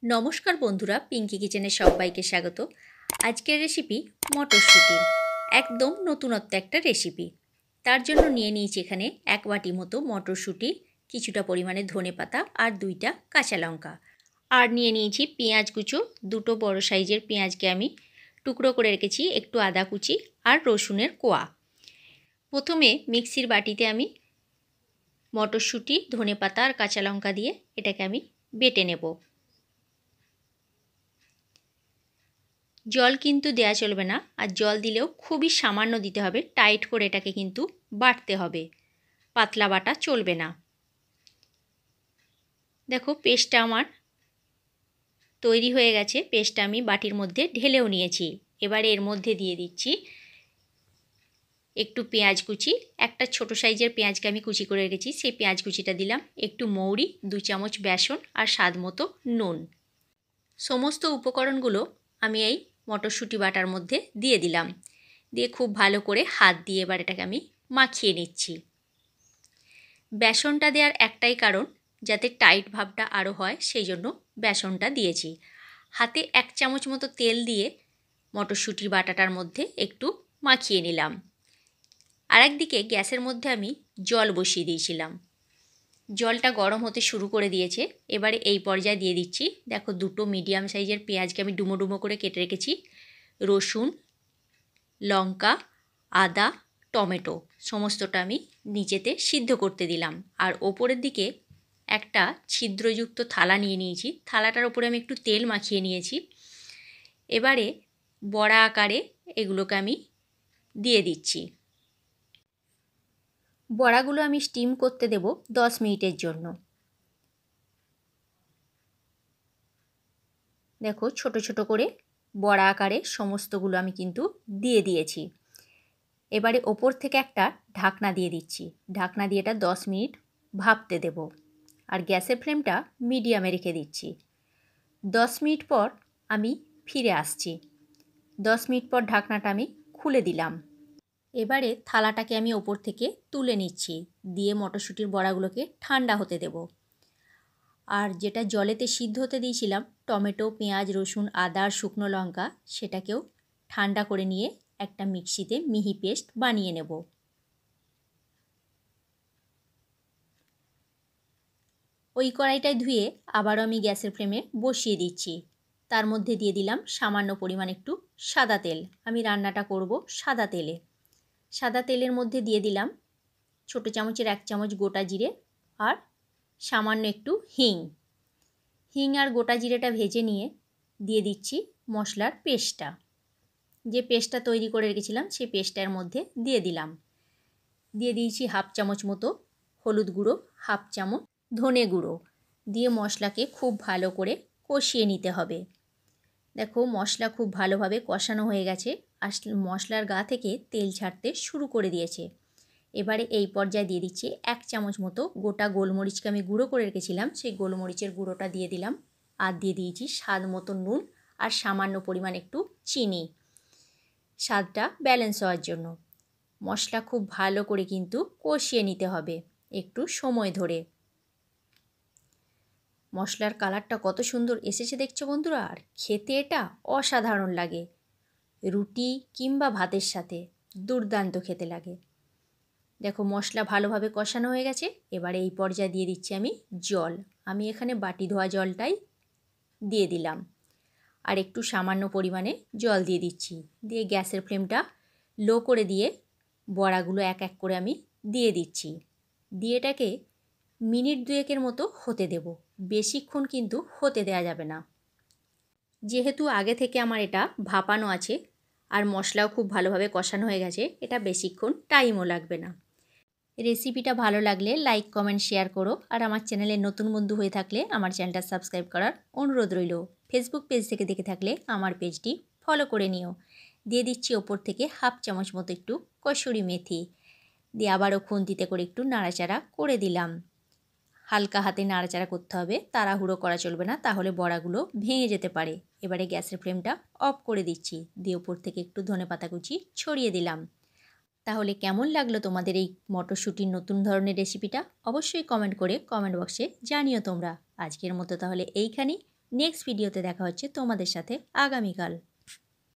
নমস্কার বন্ধুরা, পিঙ্কি কিচেনে সবাইকে স্বাগত। আজকের রেসিপি মটরশুঁটির, একদম নতুনত্ব একটা রেসিপি। তার জন্য নিয়ে নিয়েছি এখানে 1 বাটি মতো মটরশুঁটি, কিছুটা পরিমাণে ধনেপাতা আর 2টা কাঁচা লঙ্কা। আর নিয়ে নিয়েছি পেঁয়াজ কুচো, 2টো বড় সাইজের পেঁয়াজকে আমি টুকরো করে রেখেছি, একটু আদা কুচি আর রসুনের কোয়া। প্রথমে মিক্সির বাটিতে আমি মটরশুঁটি, ধনেপাতা আর কাঁচা লঙ্কা দিয়ে এটাকে আমি বেটে নেব। জল কিন্তু দেয়া চলবে না, আর জল দিলেও খুবই সামান্য দিতে হবে। টাইট করে এটাকে কিন্তু বাটতে হবে, পাতলা বাটা চলবে না। দেখো পেস্টটা আমার তৈরি হয়ে গেছে। পেস্টটা আমি বাটির মধ্যে ঢেলেও নিয়েছি। এবারে এর মধ্যে দিয়ে দিচ্ছি একটু পেঁয়াজ কুচি, একটা ছোট সাইজের পেঁয়াজকে আমি কুচি করে রেখেছি, সেই পেঁয়াজ কুচিটা দিলাম। একটু মৌরি, 2 চামচ বেসন আর স্বাদ মতো নুন। সমস্ত উপকরণগুলো আমি এই মটরশুঁটি বাটার মধ্যে দিয়ে দিলাম। দিয়ে খুব ভালো করে হাত দিয়ে এবার এটাকে আমি মাখিয়ে নিচ্ছি। বেসনটা দেওয়ার একটাই কারণ, যাতে টাইট ভাবটা আরও হয়, সেই জন্য বেসনটা দিয়েছি। হাতে 1 চামচ মতো তেল দিয়ে মটরশুঁটি বাটাটার মধ্যে একটু মাখিয়ে নিলাম। আর একদিকে গ্যাসের মধ্যে আমি জল বসিয়ে দিয়েছিলাম। জলটা গরম হতে শুরু করে দিয়েছে। এবারে এই পর্যায়ে দিয়ে দিচ্ছি, দেখো 2টো মিডিয়াম সাইজের পেঁয়াজকে আমি ডুমো ডুমো করে কেটে রেখেছি, রসুন, লঙ্কা, আদা, টমেটো সমস্তটা আমি নিচেতে সিদ্ধ করতে দিলাম। আর ওপরের দিকে একটা ছিদ্রযুক্ত থালা নিয়ে নিয়েছি, থালাটার ওপরে আমি একটু তেল মাখিয়ে নিয়েছি। এবারে বড়া আকারে এগুলোকে আমি দিয়ে দিচ্ছি। বড়াগুলো আমি স্টিম করতে দেব 10 মিনিটের জন্য। দেখো ছোট ছোট করে বড়া আকারে সমস্তগুলো আমি কিন্তু দিয়ে দিয়েছি। এবারে ওপর থেকে একটা ঢাকনা দিয়ে দিচ্ছি। ঢাকনা দিয়ে এটা 10 মিনিট ভাপতে দেব। আর গ্যাসের ফ্লেমটা মিডিয়ামে রেখে দিচ্ছি। 10 মিনিট পর আমি ফিরে আসছি। 10 মিনিট পর ঢাকনাটা আমি খুলে দিলাম। এবারে থালাটাকে আমি ওপর থেকে তুলে নিচ্ছি, দিয়ে মটরশুঁটির বড়াগুলোকে ঠান্ডা হতে দেব। আর যেটা জলেতে সিদ্ধ হতে দিয়েছিলাম, টমেটো, পেঁয়াজ, রসুন, আদা আর শুকনো লঙ্কা, সেটাকেও ঠান্ডা করে নিয়ে একটা মিক্সিতে মিহি পেস্ট বানিয়ে নেব। ওই কড়াইটায় ধুয়ে আবারও আমি গ্যাসের ফ্লেমে বসিয়ে দিচ্ছি। তার মধ্যে দিয়ে দিলাম সামান্য পরিমাণ একটু সাদা তেল। আমি রান্নাটা করব সাদা তেলে। সাদা তেলের মধ্যে দিয়ে দিলাম ছোটো চামচের 1 চামচ গোটা জিরে আর সামান্য একটু হিং। হিং আর গোটা জিরেটা ভেজে নিয়ে দিয়ে দিচ্ছি মশলার পেস্টটা। যে পেস্টটা তৈরি করে রেখেছিলাম সেই পেস্টটার মধ্যে দিয়ে দিলাম। দিয়ে দিয়েছি 1/2 চামচ মতো হলুদ গুঁড়ো, 1/2 চামচ ধনে গুঁড়ো। দিয়ে মশলাকে খুব ভালো করে কষিয়ে নিতে হবে। দেখো মশলা খুব ভালোভাবে কষানো হয়ে গেছে, মশলার গা থেকে তেল ছাড়তে শুরু করে দিয়েছে। এবারে এই পর্যায়ে দিয়ে দিচ্ছি 1 চামচ মতো গোটা গোলমরিচকে আমি গুঁড়ো করে রেখেছিলাম, সেই গোলমরিচের গুঁড়োটা দিয়ে দিলাম। আর দিয়ে দিয়েছি স্বাদ মতো নুন আর সামান্য পরিমাণ একটু চিনি, স্বাদটা ব্যালেন্স হওয়ার জন্য। মশলা খুব ভালো করে কিন্তু কষিয়ে নিতে হবে একটু সময় ধরে। মশলার কালারটা কত সুন্দর এসেছে দেখছো বন্ধুরা, আর খেতে এটা অসাধারণ লাগে। রুটি কিংবা ভাতের সাথে দুর্দান্ত খেতে লাগে। দেখো মশলা ভালোভাবে কষানো হয়ে গেছে। এবারে এই পর্যায়ে দিয়ে দিচ্ছি আমি জল। আমি এখানে বাটি ধোয়া জলটাই দিয়ে দিলাম, আর একটু সামান্য পরিমাণে জল দিয়ে দিচ্ছি। দিয়ে গ্যাসের ফ্লেমটা লো করে দিয়ে বড়াগুলো এক এক করে আমি দিয়ে দিচ্ছি। দিয়ে এটাকে মিনিট 2-এর মতো হতে দেব, বেশিক্ষণ কিন্তু হতে দেওয়া যাবে না। যেহেতু আগে থেকে আমার এটা ভাপানো আছে আর মশলাও খুব ভালোভাবে কষানো হয়ে গেছে, এটা বেশিক্ষণ টাইমও লাগবে না। রেসিপিটা ভালো লাগলে লাইক, কমেন্ট, শেয়ার করো। আর আমার চ্যানেলে নতুন বন্ধু হয়ে থাকলে আমার চ্যানেলটা সাবস্ক্রাইব করার অনুরোধ রইল। ফেসবুক পেজ থেকে দেখে থাকলে আমার পেজটি ফলো করে নিও। দিয়ে দিচ্ছি ওপর থেকে 1/2 চামচ মতো একটু কসুরি মেথি। দিয়ে আবারও খুন্তিতে করে একটু নাড়াচাড়া করে দিলাম। হালকা হাতে নাড়াচাড়া করতে হবে, তাড়াহুড়ো করা চলবে না, তাহলে বড়াগুলো ভেঙে যেতে পারে। এবারে গ্যাসের ফ্লেমটা অফ করে দিচ্ছি। দিয়ে ওপর থেকে একটু ধনেপাতা কুচি ছড়িয়ে দিলাম। তাহলে কেমন লাগলো তোমাদের এই মটরশুঁটির নতুন ধরনের রেসিপিটা? অবশ্যই কমেন্ট করে কমেন্ট বক্সে জানিও তোমরা। আজকের মতো তাহলে এইখানেই। নেক্সট ভিডিওতে দেখা হচ্ছে তোমাদের সাথে আগামীকাল।